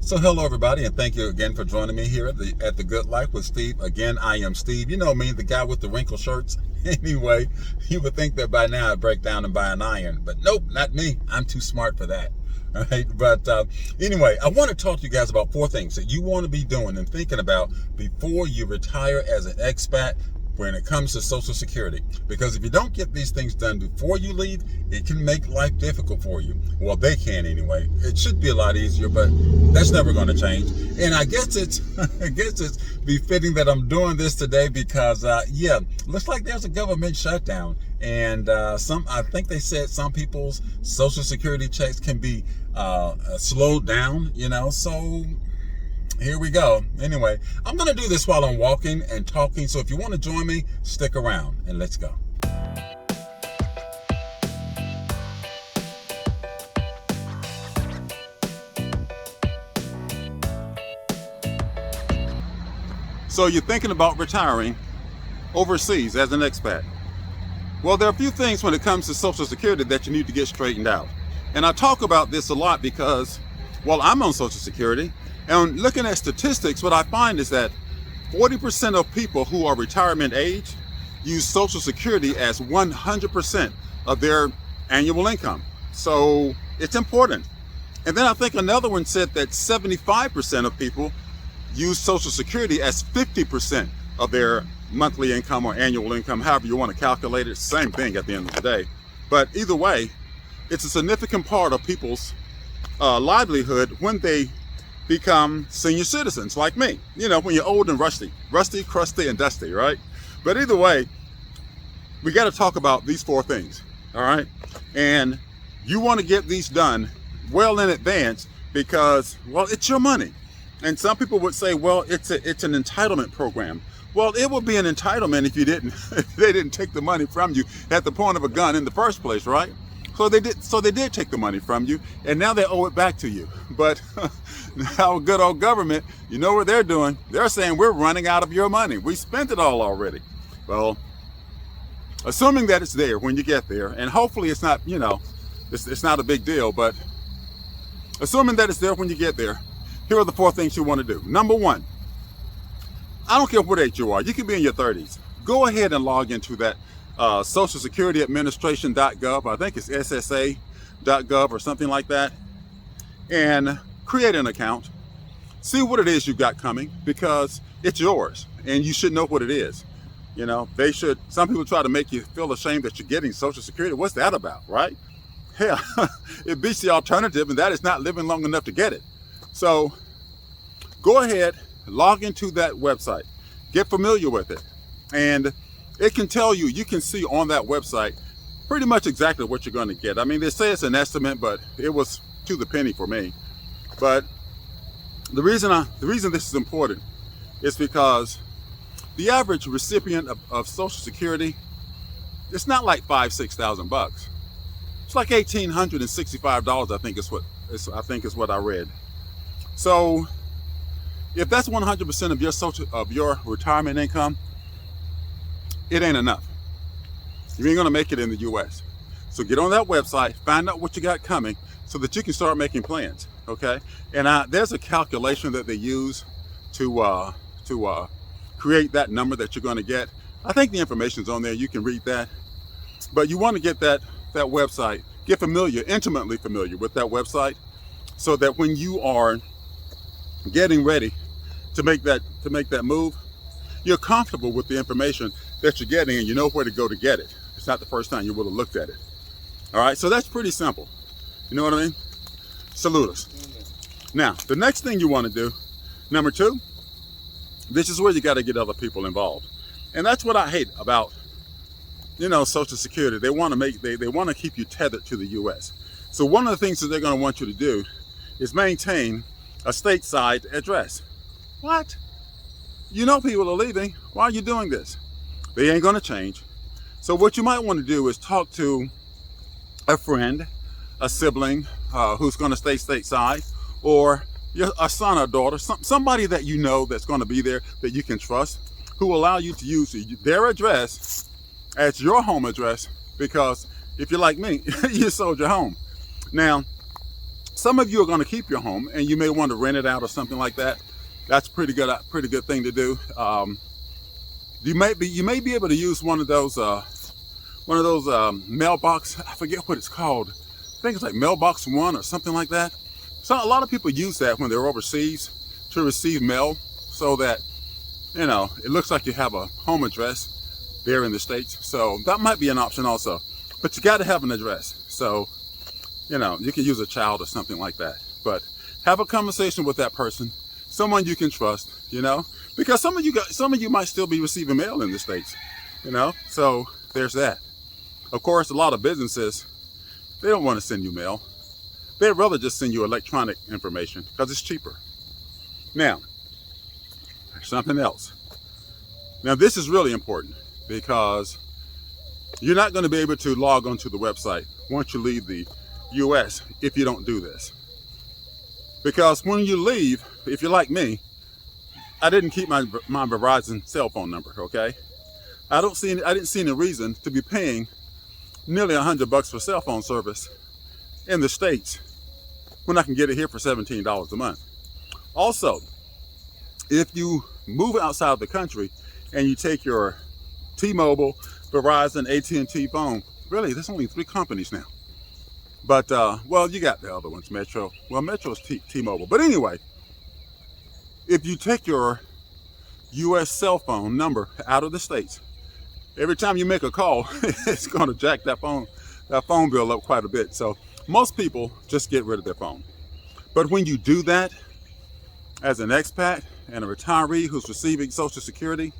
So hello everybody, and thank you again for joining me here at the Good Life with Steve. Again, I am Steve. You know me, the guy with the wrinkled shirts. Anyway, you would think that by now I'd break down and buy an iron, but nope, not me. I'm too smart for that. All right, but anyway, I want to talk to you guys about 4 things that you want to be doing and thinking about before you retire as an expat when it comes to Social Security. Because if you don't get these things done before you leave, it can make life difficult for you. Well, they can anyway. It should be a lot easier, but that's never going to change. And I guess it's befitting that I'm doing this today because looks like there's a government shutdown, and I think they said some people's Social Security checks can be slowed down. So here we go. Anyway, I'm going to do this while I'm walking and talking. So if you want to join me, stick around and let's go. So you're thinking about retiring overseas as an expat. Well, there are a few things when it comes to Social Security that you need to get straightened out. And I talk about this a lot because, well, I'm on Social Security. And looking at statistics, what I find is that 40% of people who are retirement age use Social Security as 100% of their annual income. So it's important. And then I think another one said that 75% of people use Social Security as 50% of their monthly income or annual income, however you want to calculate it. Same thing at the end of the day. But either way, it's a significant part of people's livelihood when they become senior citizens like me. When you're old and rusty, crusty, and dusty, right? But either way, we got to talk about these 4 things, all right? And you want to get these done well in advance because, well, it's your money. And some people would say, well, it's an entitlement program. Well, it would be an entitlement if they didn't take the money from you at the point of a gun in the first place, right? So they did take the money from you, and now they owe it back to you. But our good old government, you know what they're doing? They're saying we're running out of your money. We spent it all already. Well, assuming that it's there when you get there, and hopefully it's not, it's not a big deal, but assuming that it's there when you get there, here are the 4 things you want to do. Number 1, I don't care what age you are. You can be in your 30s. Go ahead and log into that Social Security Administration.gov. I think it's SSA.gov or something like that. And create an account. See what it is you've got coming because it's yours and you should know what it is. Some people try to make you feel ashamed that you're getting Social Security. What's that about, right? Hell, it beats the alternative, and that is not living long enough to get it. So go ahead, log into that website, get familiar with it, and it can tell you, you can see on that website pretty much exactly what you're going to get. I mean, they say it's an estimate, but it was to the penny for me. But the reason this is important is because the average recipient of Social Security, it's not like $5,000-6,000. It's like $1,865. I think is what I read. So if that's 100% of your retirement income, it ain't enough. You ain't gonna make it in the US. So get on that website, find out what you got coming so that you can start making plans, okay? And there's a calculation that they use to create that number that you're gonna get. I think the information's on there, you can read that. But you wanna get that website, get intimately familiar with that website so that when you are getting ready to make that move, you're comfortable with the information that you're getting and you know where to go to get it. It's not the first time you would have looked at it. All right, so that's pretty simple. You know what I mean? Salute us. Now, the next thing you want to do, number 2, this is where you got to get other people involved. And that's what I hate about, Social Security. They want to keep you tethered to the US. So one of the things that they're going to want you to do is maintain a stateside address. What? People are leaving. Why are you doing this? They ain't going to change. So what you might want to do is talk to a friend, a sibling who's going to stay stateside, or a son or daughter, somebody that you know that's going to be there that you can trust, who will allow you to use their address as your home address, because if you're like me, you sold your home. Now, Some of you are going to keep your home and you may want to rent it out or something like that. That's pretty good thing to do. You may be able to use one of those mailbox, I forget what it's called. I think it's like Mailbox One or something like that. So a lot of people use that when they're overseas to receive mail, so that, you know, it looks like you have a home address there in the States. So that might be an option also. But you got to have an address. So, you know, you can use a child or something like that. But have a conversation with that person, someone you can trust, you know, because some of you might still be receiving mail in the States, you know. So there's that. Of course, a lot of businesses, they don't want to send you mail. They'd rather just send you electronic information because it's cheaper. Now, something else. Now, this is really important because you're not going to be able to log onto the website once you leave the US if you don't do this. Because when you leave, if you're like me, I didn't keep my Verizon cell phone number, okay? I didn't see any reason to be paying nearly $100 for cell phone service in the States when I can get it here for $17 a month. Also, if you move outside of the country and you take your T-Mobile, Verizon, AT&T phone, really, there's only 3 companies now. But, well, you got the other ones, Metro. Well, Metro is T-Mobile. But anyway, if you take your US cell phone number out of the States, every time you make a call, it's going to jack that phone bill up quite a bit. So most people just get rid of their phone. But when you do that, as an expat and a retiree who's receiving Social Security,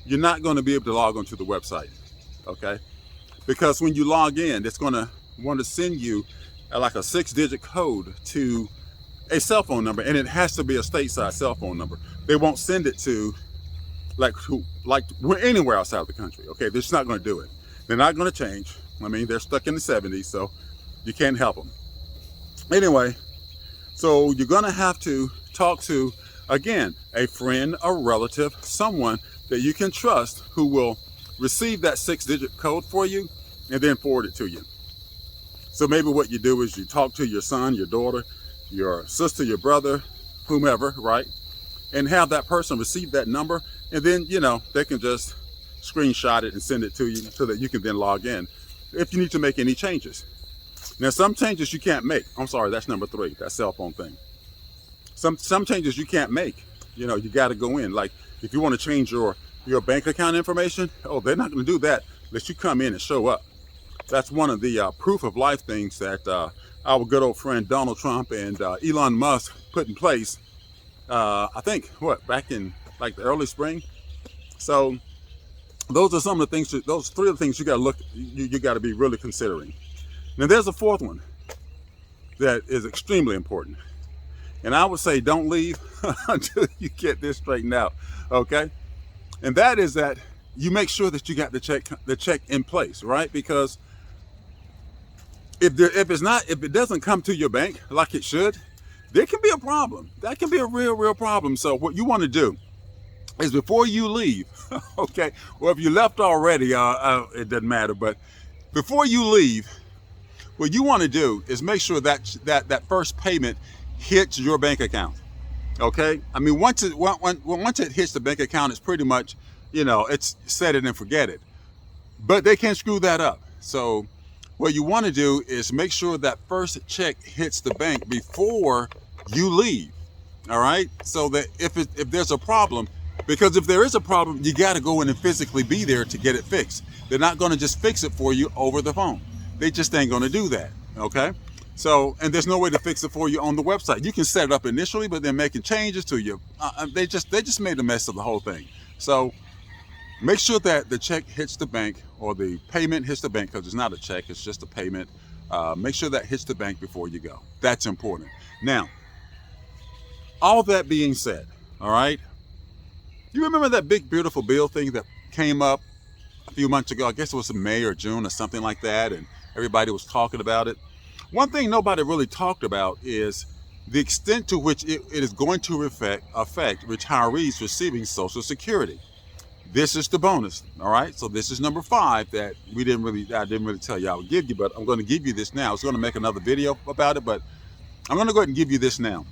you're not going to be able to log onto the website, okay? Because when you log in, it's going to want to send you like a 6-digit code to a cell phone number, and it has to be a stateside cell phone number. They won't send it to like we're anywhere outside of the country, okay? They're just not going to do it. They're not going to change. I mean, they're stuck in the 70s, so you can't help them. Anyway, so you're going to have to talk to, again, a friend, a relative, someone that you can trust who will receive that 6-digit code for you and then forward it to you. So maybe what you do is you talk to your son, your daughter, your sister, your brother, whomever, right? And have that person receive that number, and then, you know, they can just screenshot it and send it to you so that you can then log in if you need to make any changes. Now, some changes you can't make. I'm sorry, that's number 3, that cell phone thing. Some changes you can't make. You know, you got to go in. Like if you want to change your bank account information, oh, they're not going to do that unless you come in and show up. That's one of the proof of life things that our good old friend Donald Trump and Elon Musk put in place. I think back in like the early spring. So those are some of the things. Those 3 of the things you got to look. You got to be really considering. Now there's a 4th one that is extremely important, and I would say don't leave until you get this straightened out. Okay, and that is that you make sure that you got the check in place, right? Because if it doesn't come to your bank like it should, there can be a problem. That can be a real problem. So what you want to do is before you leave, okay, or if you left already, it doesn't matter, but before you leave, what you want to do is make sure that first payment hits your bank account, okay? I mean, once it hits the bank account, it's pretty much, you know, it's set it and forget it. But they can screw that up. So what you want to do is make sure that first check hits the bank before you leave, all right? So that if there's a problem, because if there is a problem, you got to go in and physically be there to get it fixed. They're not going to just fix it for you over the phone. They just ain't going to do that, okay? So, and there's no way to fix it for you on the website. You can set it up initially, but they're making changes to you. They just made a mess of the whole thing. So make sure that the check hits the bank, or the payment hits the bank, because it's not a check, it's just a payment. Make sure that hits the bank before you go. That's important. Now, all that being said, all right, you remember that big beautiful bill thing that came up a few months ago? I guess it was in May or June or something like that, and everybody was talking about it. One thing nobody really talked about is the extent to which it is going to affect retirees receiving Social Security. This is the bonus, all right? So this is number 5 that I didn't really tell you I would give you, but I'm going to give you this now. I was going to make another video about it, but I'm going to go ahead and give you this now.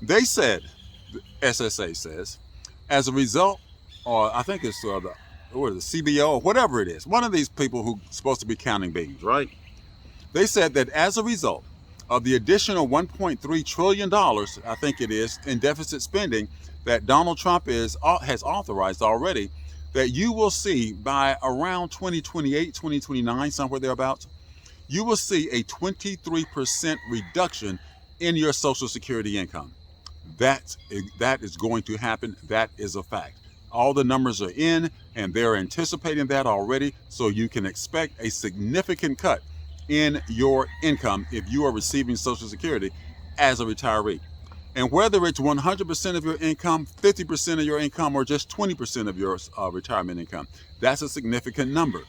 They said, the SSA says, as a result, or I think it's the CBO or whatever it is, one of these people who's supposed to be counting beans, right? They said that as a result of the additional $1.3 trillion, I think it is, in deficit spending that Donald Trump has authorized already, that you will see by around 2028, 2029, somewhere thereabouts, you will see a 23% reduction in your Social Security income. That is going to happen. That is a fact. All the numbers are in, and they're anticipating that already, so you can expect a significant cut in your income if you are receiving Social Security as a retiree. And whether it's 100% of your income, 50% of your income, or just 20% of your retirement income, that's a significant number.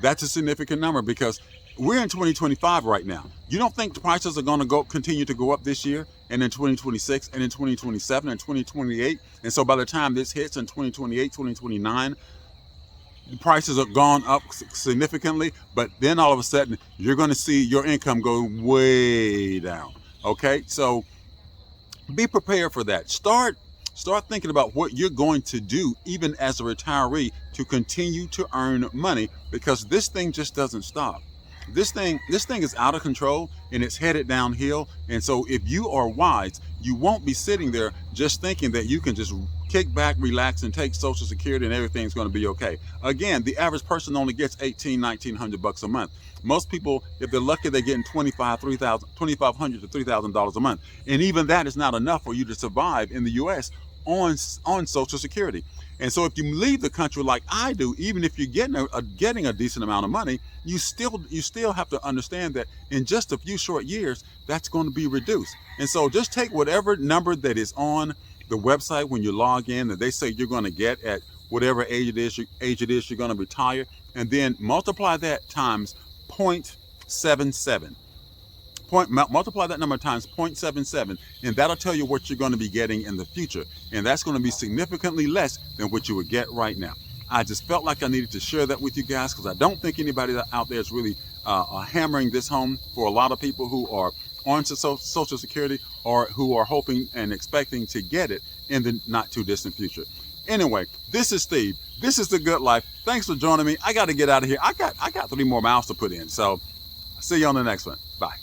That's a significant number because we're in 2025 right now. You don't think the prices are going to continue to go up this year and in 2026 and in 2027 and 2028? And so by the time this hits in 2028, 2029, the prices have gone up significantly, but then all of a sudden you're going to see your income go way down. Okay, so be prepared for that. Start thinking about what you're going to do even as a retiree to continue to earn money, because this thing just doesn't stop. This thing is out of control and it's headed downhill. And so if you are wise, you won't be sitting there just thinking that you can just kick back, relax, and take Social Security and everything's going to be okay. Again, the average person only gets $1,900 a month. Most people, if they're lucky, they're getting $2,500 to $3,000 a month. And even that is not enough for you to survive in the US on Social Security. And so if you leave the country like I do, even if you're getting a decent amount of money, you still have to understand that in just a few short years, that's going to be reduced. And so just take whatever number that is on the website when you log in that they say you're going to get at whatever age it is you're going to retire, and then multiply that times 0.77. Multiply that number times 0.77, and that'll tell you what you're going to be getting in the future. And that's going to be significantly less than what you would get right now. I just felt like I needed to share that with you guys because I don't think anybody out there is really hammering this home for a lot of people who are on to Social Security or who are hoping and expecting to get it in the not too distant future. Anyway, this is Steve. This is The Good Life. Thanks for joining me. I got to get out of here. I got 3 more miles to put in. So see you on the next one. Bye.